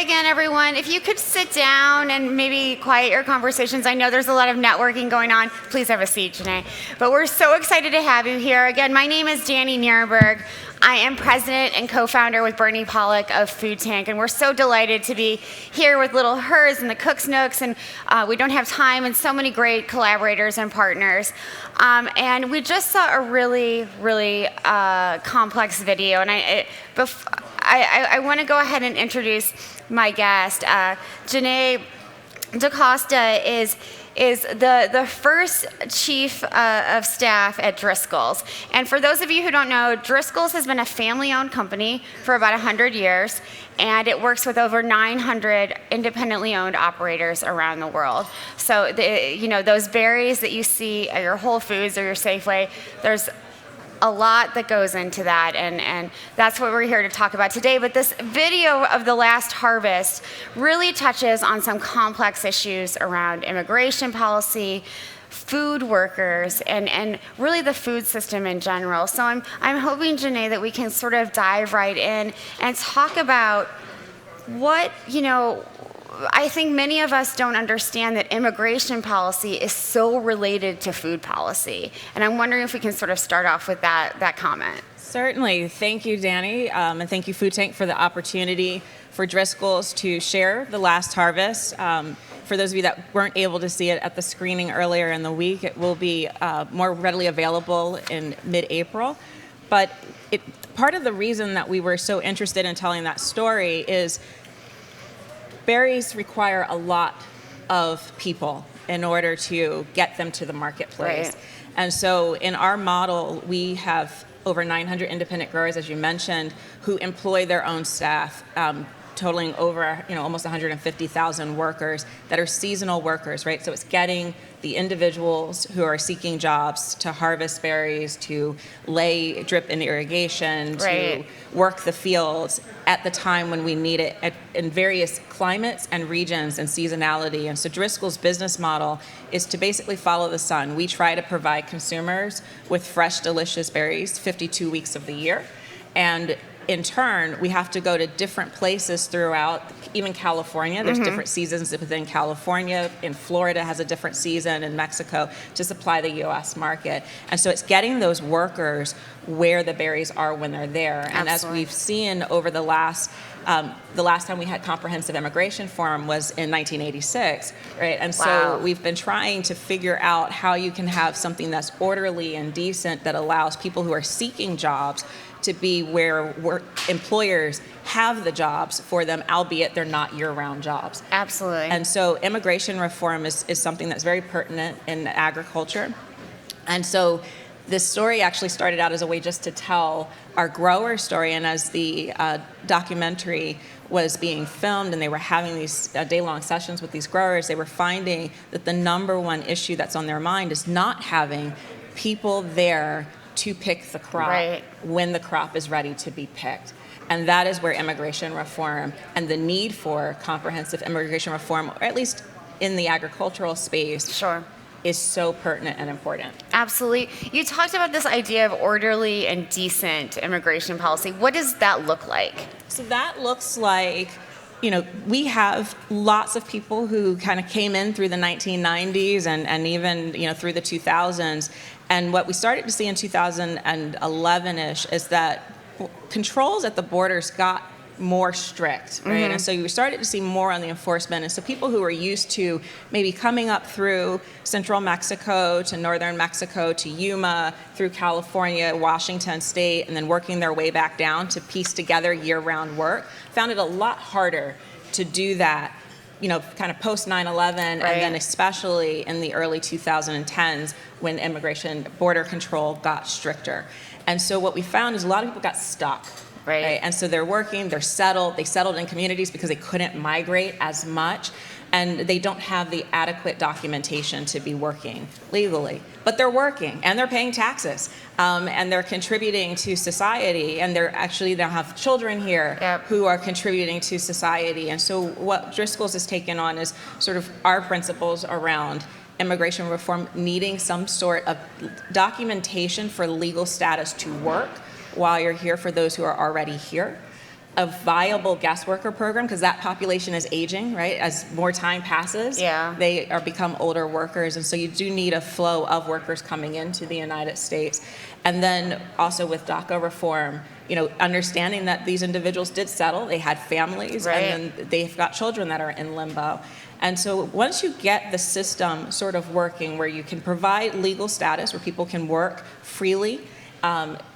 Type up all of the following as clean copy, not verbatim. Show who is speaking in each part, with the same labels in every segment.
Speaker 1: again, everyone. If you could sit down and maybe quiet your conversations. I know there's a lot of networking going on. Please have a seat, Jenét. But we're so excited to have you here. Again, my name is Dani Nierenberg. I am president and co-founder with Bernie Pollack of Food Tank, and we're so delighted to be here with Little Hers and the Cook's Nooks, and we don't have time, and so many great collaborators and partners. And we just saw a really, really complex video, and I want to go ahead and introduce my guest. Jenét DeCosta is the first chief of staff at Driscoll's. And for those of you who don't know, Driscoll's has been a family-owned company for about 100 years, and it works with over 900 independently owned operators around the world. So those berries that you see at your Whole Foods or your Safeway, there's a lot that goes into that, and that's what we're here to talk about today. But this video of the last harvest really touches on some complex issues around immigration policy, food workers, and really the food system in general. So I'm hoping, Jenét, that we can sort of dive right in and talk about what, I think many of us don't understand that immigration policy is so related to food policy. And I'm wondering if we can sort of start off with that comment.
Speaker 2: Certainly. Thank you, Dani. And thank you, Food Tank, for the opportunity for Driscoll's to share the last harvest. For those of you that weren't able to see it at the screening earlier in the week, it will be more readily available in mid-April. But part of the reason that we were so interested in telling that story is berries require a lot of people in order to get them to the marketplace.
Speaker 1: Right.
Speaker 2: And so in our model, we have over 900 independent growers, as you mentioned, who employ their own staff, totaling over almost 150,000 workers that are seasonal workers, right? So it's getting the individuals who are seeking jobs to harvest berries, to lay drip and irrigation,
Speaker 1: right,
Speaker 2: to work the fields at the time when we need it in various climates and regions and seasonality. And so Driscoll's business model is to basically follow the sun. We try to provide consumers with fresh, delicious berries 52 weeks of the year. And in turn, we have to go to different places throughout, even California. There's different seasons within California. In Florida has a different season, in Mexico, to supply the U.S. market. And so it's getting those workers where the berries are when they're there. And
Speaker 1: Absolutely.
Speaker 2: as we've seen over the last time we had comprehensive immigration forum was in 1986, right? And so
Speaker 1: Wow.
Speaker 2: we've been trying to figure out how you can have something that's orderly and decent that allows people who are seeking jobs to be where employers have the jobs for them, albeit they're not year-round jobs.
Speaker 1: Absolutely.
Speaker 2: And so immigration reform is something that's very pertinent in agriculture. And so this story actually started out as a way just to tell our grower story, and as the documentary was being filmed and they were having these day-long sessions with these growers, they were finding that the number one issue that's on their mind is not having people there to pick the crop
Speaker 1: Right.
Speaker 2: when the crop is ready to be picked. And that is where immigration reform and the need for comprehensive immigration reform, or at least in the agricultural space,
Speaker 1: Sure.
Speaker 2: is so pertinent and important.
Speaker 1: Absolutely. You talked about this idea of orderly and decent immigration policy. What does that look like?
Speaker 2: So that looks like, we have lots of people who kind of came in through the 1990s and even, through the 2000s. And what we started to see in 2011-ish is that controls at the borders got more strict, right? And so you started to see more on the enforcement. And so people who were used to maybe coming up through central Mexico to northern Mexico to Yuma, through California, Washington State, and then working their way back down to piece together year-round work, found it a lot harder to do that, kind of post 9/11,
Speaker 1: Right.
Speaker 2: and then especially in the early 2010s when immigration border control got stricter. And so what we found is a lot of people got stuck.
Speaker 1: Right.
Speaker 2: And so they're working, they're settled, they settled in communities because they couldn't migrate as much, and they don't have the adequate documentation to be working legally. But they're working, and they're paying taxes, and they're contributing to society, and they're actually now have children here
Speaker 1: Yep.
Speaker 2: who are contributing to society. And so what Driscoll's has taken on is sort of our principles around immigration reform needing some sort of documentation for legal status to work while you're here for those who are already here. a viable guest worker program, because that population is aging, right? As more time passes, they are become older workers, and so you do need a flow of workers coming into the United States. And then also with DACA reform, understanding that these individuals did settle, they had families, and then they've got children that are in limbo. And so once you get the system sort of working, where you can provide legal status, where people can work freely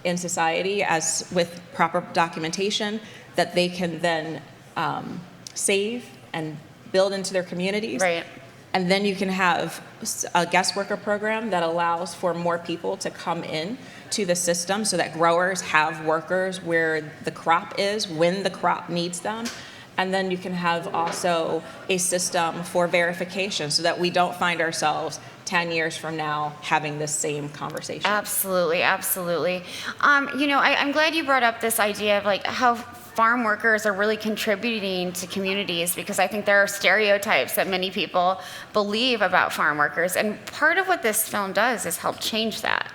Speaker 2: in society as with proper documentation, that they can then save and build into their communities. And then you can have a guest worker program that allows for more people to come in to the system, so that growers have workers where the crop is, when the crop needs them. And then you can have also a system for verification, so that we don't find ourselves 10 years from now having this same conversation.
Speaker 1: Absolutely, absolutely. I'm glad you brought up this idea of like how farm workers are really contributing to communities, because I think there are stereotypes that many people believe about farm workers. And part of what this film does is help change that.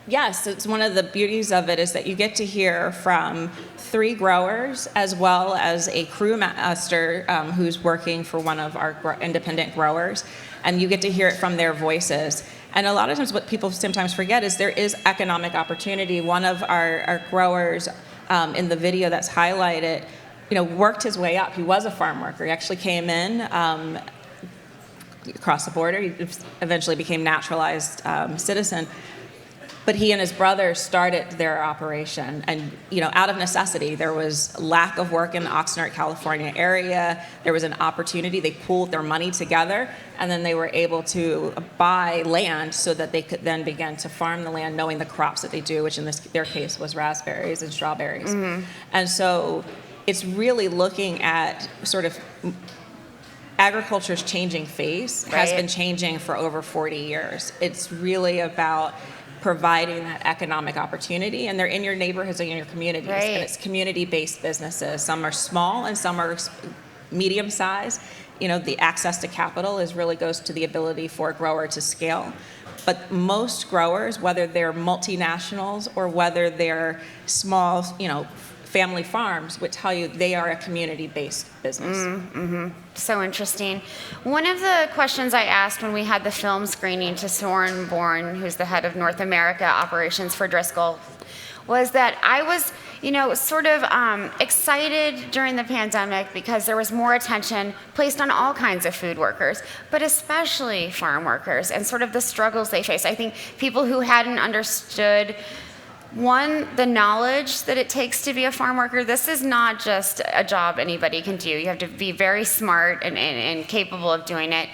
Speaker 2: Yes, it's one of the beauties of it, is that you get to hear from 3 growers, as well as a crew master who's working for one of our independent growers, and you get to hear it from their voices. And a lot of times what people sometimes forget is there is economic opportunity. One of our growers in the video that's highlighted, worked his way up. He was a farm worker. He actually came in across the border. He eventually became naturalized citizen. But he and his brother started their operation, and out of necessity. There was lack of work in the Oxnard, California area. There was an opportunity. They pooled their money together, and then they were able to buy land so that they could then begin to farm the land, knowing the crops that they do, which in their case was raspberries and strawberries. And so it's really looking at sort of agriculture's changing face, has been changing for over 40 years. It's really about providing that economic opportunity, and they're in your neighborhoods and in your communities, and it's community-based businesses. Some are small and some are medium-sized. The access to capital really goes to the ability for a grower to scale. But most growers, whether they're multinationals or whether they're small, family farms, would tell you they are a community-based business.
Speaker 1: So interesting. One of the questions I asked when we had the film screening to Soren Bourne, who's the head of North America operations for Driscoll, was that I was, sort of excited during the pandemic because there was more attention placed on all kinds of food workers, but especially farm workers and sort of the struggles they face. I think people who hadn't understood, one, the knowledge that it takes to be a farm worker. This is not just a job anybody can do. You have to be very smart and capable of doing it.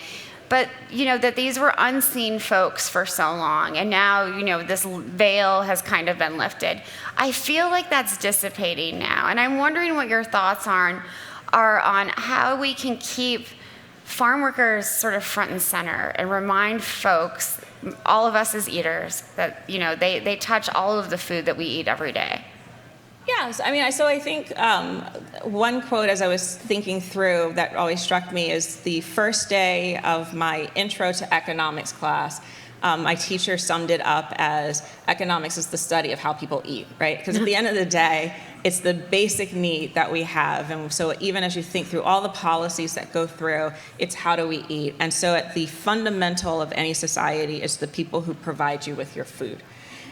Speaker 1: But, that these were unseen folks for so long. And now, this veil has kind of been lifted. I feel like that's dissipating now. And I'm wondering what your thoughts are on how we can keep farm workers sort of front and center and remind folks, all of us as eaters, that they touch all of the food that we eat every day.
Speaker 2: Yes, I think one quote as I was thinking through that always struck me is the first day of my intro to economics class. My teacher summed it up as economics is the study of how people eat, right? Because at the end of the day, it's the basic need that we have. And so even as you think through all the policies that go through, it's how do we eat? And so at the fundamental of any society is the people who provide you with your food.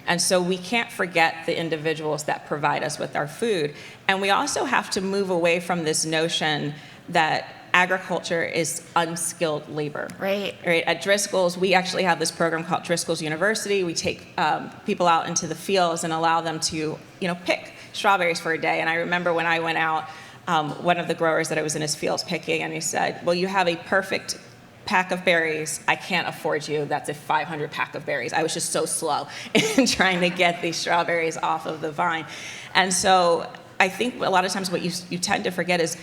Speaker 2: And so we can't forget the individuals that provide us with our food. And we also have to move away from this notion that agriculture is unskilled labor.
Speaker 1: Right.
Speaker 2: At Driscoll's, we actually have this program called Driscoll's University. We take people out into the fields and allow them to, pick strawberries for a day. And I remember when I went out, one of the growers that I was in his fields picking, and he said, well, you have a perfect pack of berries. I can't afford you. That's a 500 pack of berries. I was just so slow in trying to get these strawberries off of the vine. And so I think a lot of times what you tend to forget is,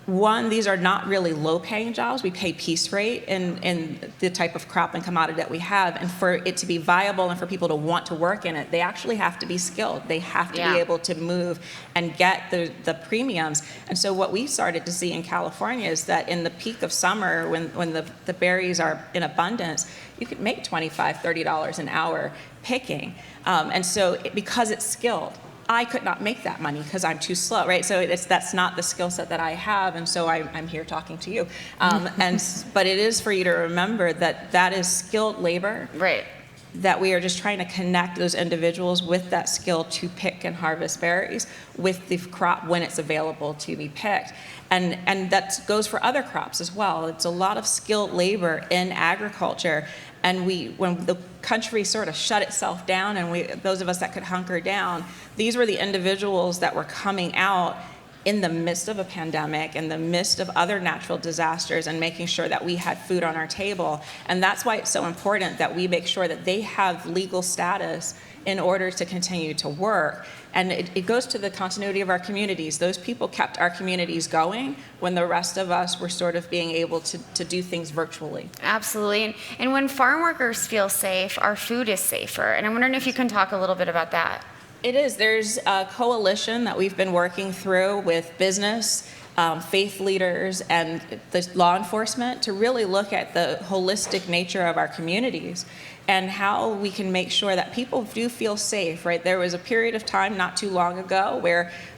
Speaker 2: one, these are not really low-paying jobs. We pay piece rate in the type of crop and commodity that we have. And for it to be viable and for people to want to work in it, they actually have to be skilled. They have to be able to move and get the premiums. And so what we started to see in California is that in the peak of summer, when the berries are in abundance, you could make $25, $30 an hour picking. And so because it's skilled. I could not make that money because I'm too slow, right? So that's not the skill set that I have, and so I'm here talking to you. But it is for you to remember that is skilled labor.
Speaker 1: Right.
Speaker 2: That we are just trying to connect those individuals with that skill to pick and harvest berries with the crop when it's available to be picked. And that goes for other crops as well. It's a lot of skilled labor in agriculture. And when the country sort of shut itself down, and those of us that could hunker down, these were the individuals that were coming out in the midst of a pandemic, in the midst of other natural disasters, and making sure that we had food on our table. And that's why it's so important that we make sure that they have legal status in order to continue to work. And it goes to the continuity of our communities. Those people kept our communities going when the rest of us were sort of being able to do things virtually.
Speaker 1: Absolutely. And when farm workers feel safe, our food is safer. And I'm wondering if you can talk a little bit about that.
Speaker 2: It is. There's a coalition that we've been working through with business, faith leaders, and the law enforcement to really look at the holistic nature of our communities and how we can make sure that people do feel safe, right? There was a period of time not too long ago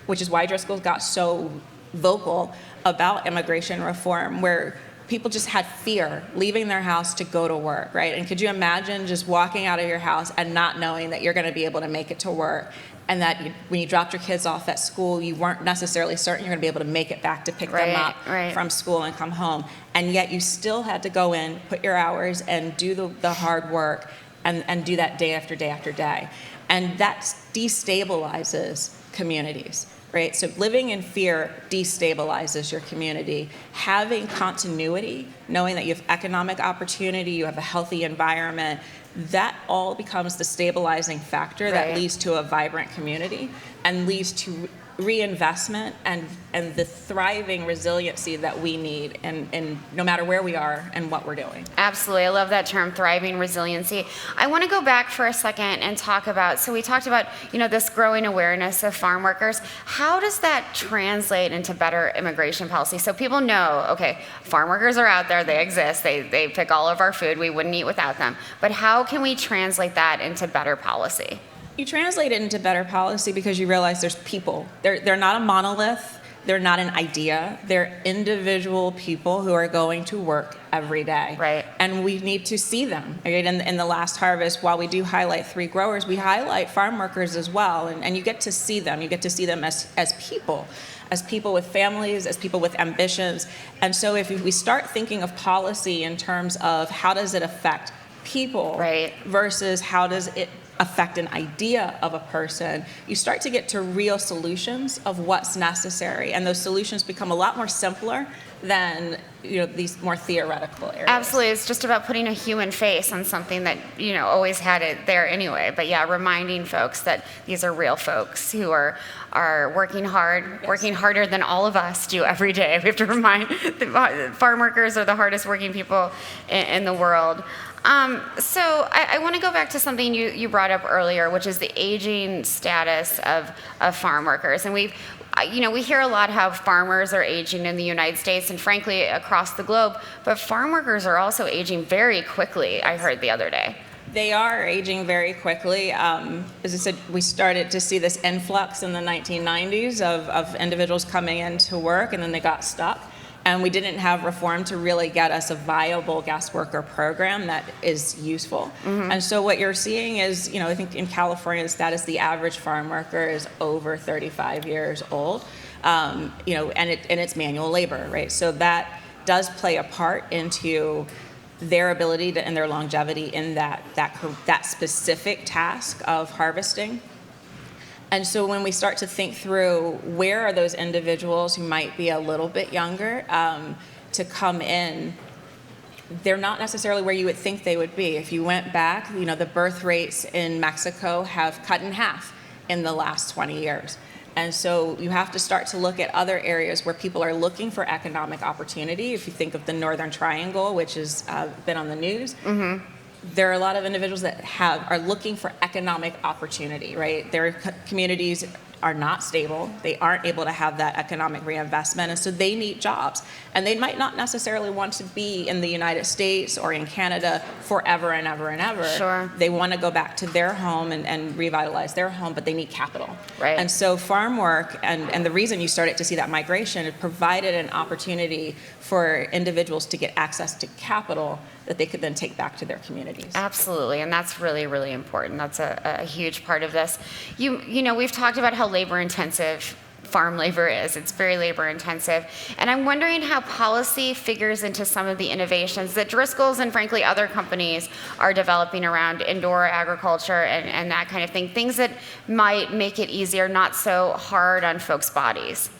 Speaker 2: which is why Driscoll got so vocal about immigration reform, where people just had fear leaving their house to go to work, right? And could you imagine just walking out of your house and not knowing that you're going to be able to make it to work, and that when you dropped your kids off at school, you weren't necessarily certain you're going to be able to make it back to pick them up from school and come home. And yet you still had to go in, put your hours, and do the hard work and do that day after day after day. And that destabilizes communities. Right? So living in fear destabilizes your community. Having continuity, knowing that you have economic opportunity, you have a healthy environment, that all becomes the stabilizing factor that leads to a vibrant community and leads to reinvestment and the thriving resiliency that we need and no matter where we are and what we're doing.
Speaker 1: Absolutely. I love that term, thriving resiliency. I want to go back for a second and talk about, so we talked about, this growing awareness of farm workers. How does that translate into better immigration policy? So people know, okay, farm workers are out there, they exist, they pick all of our food, we wouldn't eat without them. But how can we translate that into better policy?
Speaker 2: You translate it into better policy because you realize there's people. They're not a monolith. They're not an idea. They're individual people who are going to work every day.
Speaker 1: Right.
Speaker 2: And we need to see them. Right? In the last harvest, while we do highlight 3 growers, we highlight farm workers as well. And you get to see them. You get to see them as people with families, as people with ambitions. And so if we start thinking of policy in terms of how does it affect people versus how does it affect an idea of a person, you start to get to real solutions of what's necessary, and those solutions become a lot more simpler than these more theoretical areas.
Speaker 1: Absolutely. It's just about putting a human face on something that always had it there anyway. But yeah, reminding folks that these are real folks who are working hard, working harder than all of us do every day. We have to remind farm workers are the hardest working people in the world. So I want to go back to something you brought up earlier, which is the aging status of farm workers. And we hear a lot how farmers are aging in the United States and frankly across the globe, but farm workers are also aging very quickly, I heard the other day.
Speaker 2: They are aging very quickly. As I said, we started to see this influx in the 1990s of individuals coming into work, and then they got stuck. And we didn't have reform to really get us a viable guest worker program that is useful. Mm-hmm. And so what you're seeing is, I think in California, the status, the average farm worker is over 35 years old, and it's manual labor, right? So that does play a part into their ability and their longevity in that specific task of harvesting. And so when we start to think through where are those individuals who might be a little bit younger to come in, they're not necessarily where you would think they would be. If you went back, the birth rates in Mexico have cut in half in the last 20 years. And so you have to start to look at other areas where people are looking for economic opportunity. If you think of the Northern Triangle, which has been on the news, there are a lot of individuals that are looking for economic opportunity, right? Their communities are not stable. They aren't able to have that economic reinvestment, and so they need jobs. And they might not necessarily want to be in the United States or in Canada forever and ever and ever.
Speaker 1: Sure.
Speaker 2: They want to go back to their home and revitalize their home, but they need capital.
Speaker 1: Right.
Speaker 2: And so farm work, and the reason you started to see that migration, it provided an opportunity for individuals to get access to capital that they could then take back to their communities.
Speaker 1: Absolutely, and that's really, really important. That's a huge part of this. You know, we've talked about how labor intensive farm labor is. It's very labor intensive. And I'm wondering how policy figures into some of the innovations that Driscoll's and frankly other companies are developing around indoor agriculture and that kind of thing. Things that might make it easier, not so hard on folks' bodies.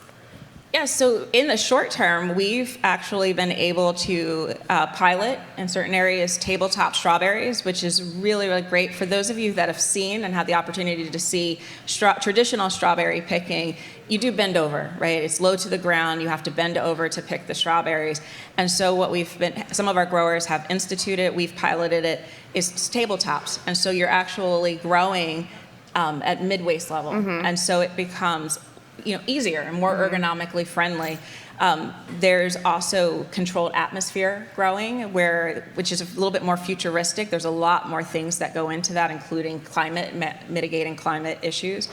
Speaker 2: Yeah, so in the short term, we've actually been able to pilot in certain areas tabletop strawberries, which is really, really great. For those of you that have seen and had the opportunity to see traditional strawberry picking, you do bend over, right? It's low to the ground. You have to bend over to pick the strawberries. And so what some of our growers have instituted, we've piloted it, is tabletops. And so you're actually growing at mid-waist level. Mm-hmm. And so it becomes easier and more ergonomically friendly. There's also controlled atmosphere growing, which is a little bit more futuristic. There's a lot more things that go into that, including mitigating climate issues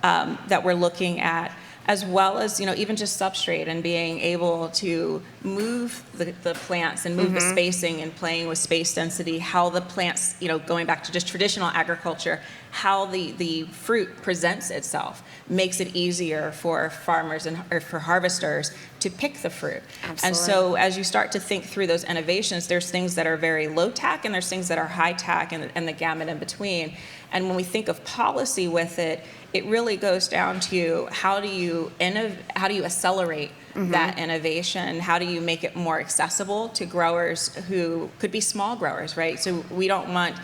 Speaker 2: that we're looking at, as well as even just substrate and being able to move the plants and move the spacing and playing with space density, how the plants, going back to just traditional agriculture, how the fruit presents itself makes it easier for farmers or for harvesters to pick the fruit. Absolutely. And so as you start to think through those innovations, there's things that are very low tech and there's things that are high tech and the gamut in between. And when we think of policy with it, it really goes down to how do you accelerate that innovation? How do you make it more accessible to growers who could be small growers, right? So we don't want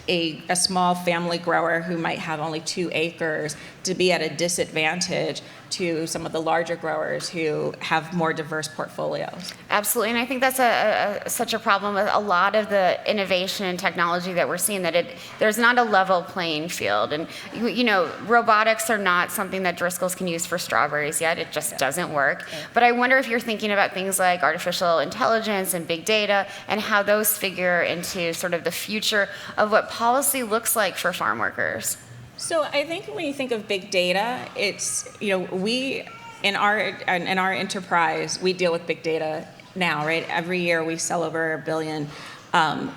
Speaker 2: a small family grower who might have only 2 acres to be at a disadvantage to some of the larger growers who have more diverse portfolios. Absolutely,
Speaker 1: and I think that's such a problem with a lot of the innovation and technology that we're seeing, that there's not a level playing field. And robotics are not something that Driscoll's can use for strawberries yet. It just doesn't work. But I wonder if you're thinking about things like artificial intelligence and big data and how those figure into sort of the future of what policy looks like for farm workers.
Speaker 2: So I think when you think of big data, it's, we, in our enterprise, we deal with big data now, right? Every year we sell over 1 billion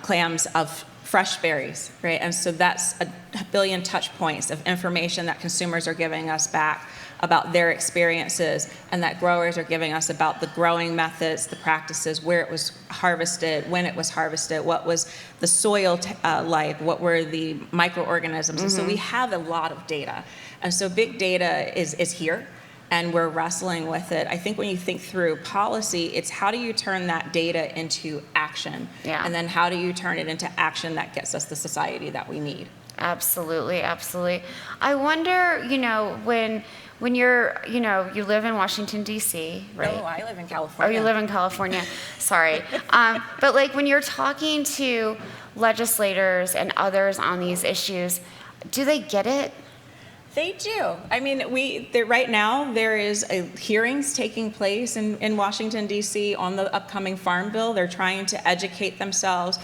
Speaker 2: clams of fresh berries, right? And so that's 1 billion touch points of information that consumers are giving us back about their experiences and that growers are giving us about the growing methods, the practices, where it was harvested, when it was harvested, what was the soil like, what were the microorganisms. And so we have a lot of data. And so big data is here and we're wrestling with it. I think when you think through policy, it's how do you turn that data into action? Yeah. And then how do you turn it into action that gets us the society that we need?
Speaker 1: Absolutely, absolutely. I wonder, when you're, you live in Washington, D.C., right?
Speaker 2: No, I live in California.
Speaker 1: Oh, you live in California. Sorry. But when you're talking to legislators and others on these issues, do they get it?
Speaker 2: They do. I mean, right now there is hearings taking place in Washington, D.C. on the upcoming Farm Bill. They're trying to educate themselves.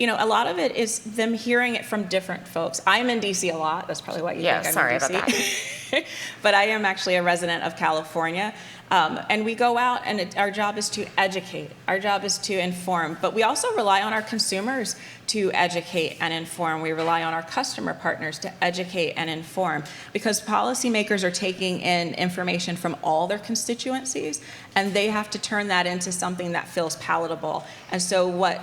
Speaker 2: A lot of it is them hearing it from different folks. I'm in D.C. a lot. That's probably why you think I'm in D.C.
Speaker 1: Sorry about that.
Speaker 2: But I am actually a resident of California. And we go out and our job is to educate. Our job is to inform. But we also rely on our consumers to educate and inform. We rely on our customer partners to educate and inform, because policymakers are taking in information from all their constituencies and they have to turn that into something that feels palatable. And so what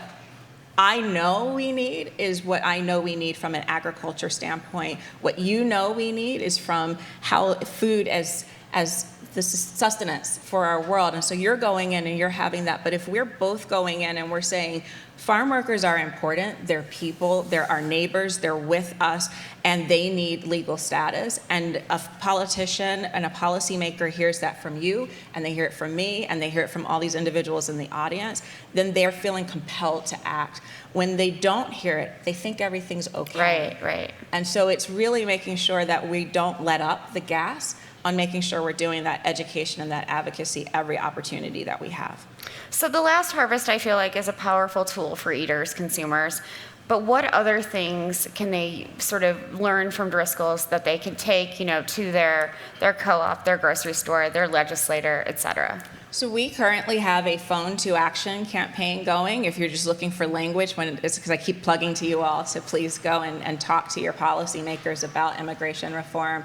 Speaker 2: I know we need is what I know we need from an agriculture standpoint. What we need is from how food as the sustenance for our world. And so you're going in and you're having that. But if we're both going in and we're saying farm workers are important, they're people, they're our neighbors, they're with us, and they need legal status. And a politician and a policymaker hears that from you, and they hear it from me, and they hear it from all these individuals in the audience, then they're feeling compelled to act. When they don't hear it, they think everything's okay.
Speaker 1: Right.
Speaker 2: And so it's really making sure that we don't let up the gas, on making sure we're doing that education and that advocacy every opportunity that we have.
Speaker 1: So the last harvest, I feel like, is a powerful tool for eaters, consumers. But what other things can they sort of learn from Driscoll's that they can take, to their co-op, their grocery store, their legislator, et cetera?
Speaker 2: So we currently have a phone to action campaign going. If you're just looking for language, because I keep plugging to you all to please go and talk to your policymakers about immigration reform.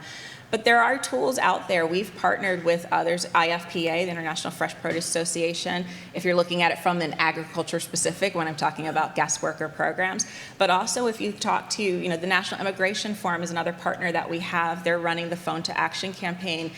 Speaker 2: But there are tools out there. We've partnered with others, IFPA, the International Fresh Produce Association, if you're looking at it from an agriculture specific, when I'm talking about guest worker programs. But also if you talk to, the National Immigration Forum is another partner that we have. They're running the Phone to Action campaign.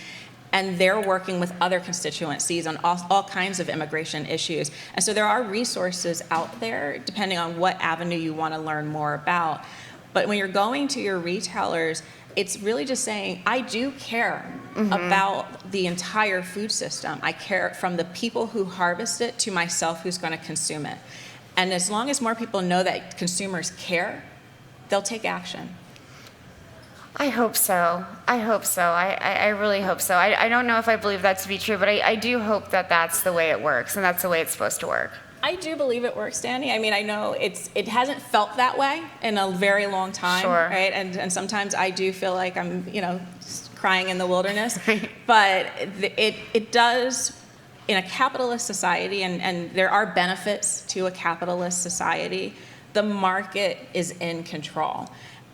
Speaker 2: And they're working with other constituencies on all kinds of immigration issues. And so there are resources out there, depending on what avenue you want to learn more about. But when you're going to your retailers, it's really just saying, I do care about the entire food system. I care from the people who harvest it to myself who's going to consume it. And as long as more people know that consumers care, they'll take action.
Speaker 1: I hope so. I really hope so. I don't know if I believe that to be true, but I do hope that that's the way it works, and that's the way it's supposed to work.
Speaker 2: I do believe it works, Danny. I mean, I know it hasn't felt that way in a very long time,
Speaker 1: sure.
Speaker 2: Right? And sometimes I do feel like I'm, crying in the wilderness.
Speaker 1: Right.
Speaker 2: But it does, in a capitalist society, and there are benefits to a capitalist society, the market is in control.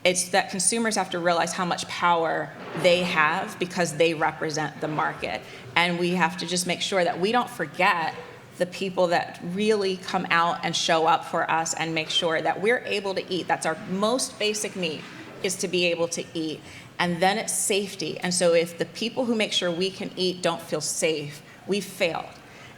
Speaker 2: It's that consumers have to realize how much power they have because they represent the market. And we have to just make sure that we don't forget the people that really come out and show up for us and make sure that we're able to eat. That's our most basic need, is to be able to eat. And then it's safety. And so if the people who make sure we can eat don't feel safe, we've failed.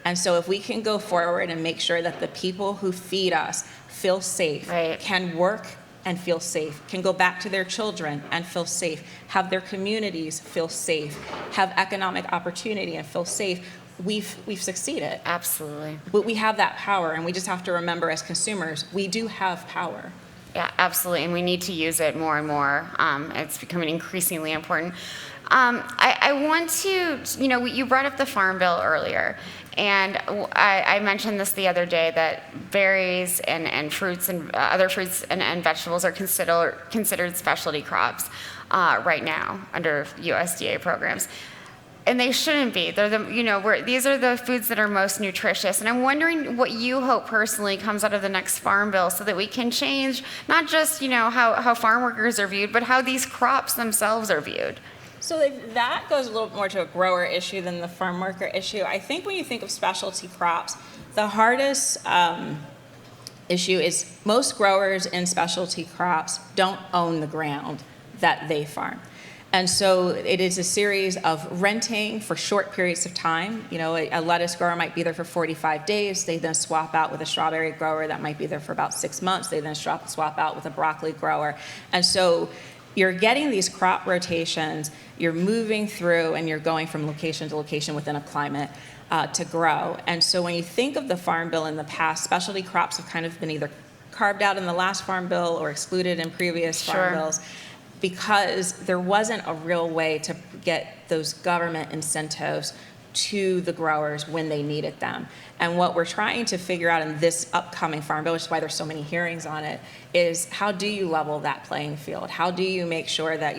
Speaker 2: And so if we can go forward and make sure that the people who feed us feel safe,
Speaker 1: right,
Speaker 2: can work and feel safe, can go back to their children and feel safe, have their communities feel safe, have economic opportunity and feel safe, we've succeeded.
Speaker 1: Absolutely.
Speaker 2: But we have that power, and we just have to remember as consumers, we do have power.
Speaker 1: Yeah, absolutely, and we need to use it more and more. It's becoming increasingly important. I want to, you brought up the Farm Bill earlier, and I mentioned this the other day, that berries and fruits and other fruits and vegetables are considered specialty crops right now under USDA programs. And they shouldn't be. They're these are the foods that are most nutritious. And I'm wondering what you hope personally comes out of the next Farm Bill, so that we can change not just how farm workers are viewed, but how these crops themselves are viewed.
Speaker 2: So that goes a little more to a grower issue than the farm worker issue. I think when you think of specialty crops, the hardest issue is most growers in specialty crops don't own the ground that they farm. And so it is a series of renting for short periods of time. A lettuce grower might be there for 45 days. They then swap out with a strawberry grower that might be there for about 6 months. They then swap out with a broccoli grower. And so you're getting these crop rotations, you're moving through, and you're going from location to location within a climate to grow. And so when you think of the Farm Bill in the past, specialty crops have kind of been either carved out in the last Farm Bill or excluded in previous Farm Bills, because there wasn't a real way to get those government incentives to the growers when they needed them. And what we're trying to figure out in this upcoming Farm Bill, which is why there's so many hearings on it, is how do you level that playing field? How do you make sure that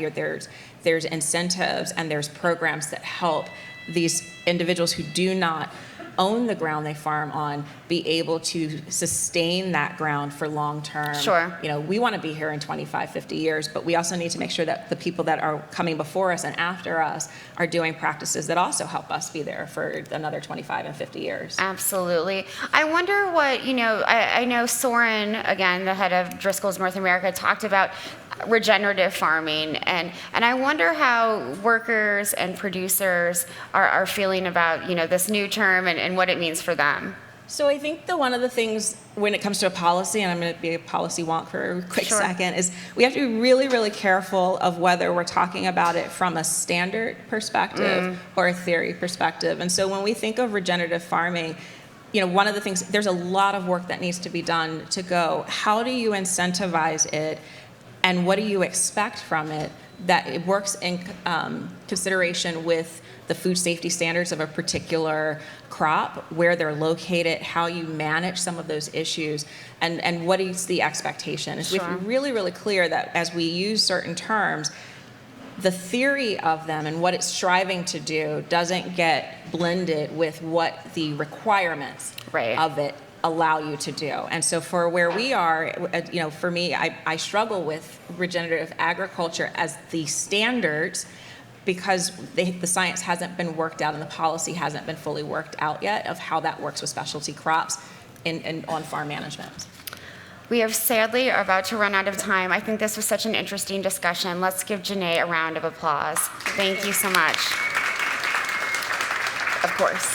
Speaker 2: there's incentives and there's programs that help these individuals who do not own the ground they farm on be able to sustain that ground for long term.
Speaker 1: Sure.
Speaker 2: We want to be here in 25, 50 years, but we also need to make sure that the people that are coming before us and after us are doing practices that also help us be there for another 25 and 50 years.
Speaker 1: Absolutely. I wonder what, I know Soren, again, the head of Driscoll's North America, talked about regenerative farming, and I wonder how workers and producers are feeling about this new term and what it means for them.
Speaker 2: So I think that one of the things when it comes to a policy, and I'm going to be a policy wonk for a quick second, is we have to be really, really careful of whether we're talking about it from a standard perspective or a theory perspective. And so when we think of regenerative farming, one of the things, there's a lot of work that needs to be done to go, how do you incentivize it? And what do you expect from it that it works in consideration with the food safety standards of a particular crop, where they're located, how you manage some of those issues, and what is the expectation. Is we have to be really, really clear that as we use certain terms, the theory of them and what it's striving to do doesn't get blended with what the requirements of it allow you to do. And so for where we are, for me, I struggle with regenerative agriculture as the standards, because the science hasn't been worked out and the policy hasn't been fully worked out yet of how that works with specialty crops and on farm management.
Speaker 1: We are sadly about to run out of time. I think this was such an interesting discussion. Let's give Jenét a round of applause. Thank you so much. Of course.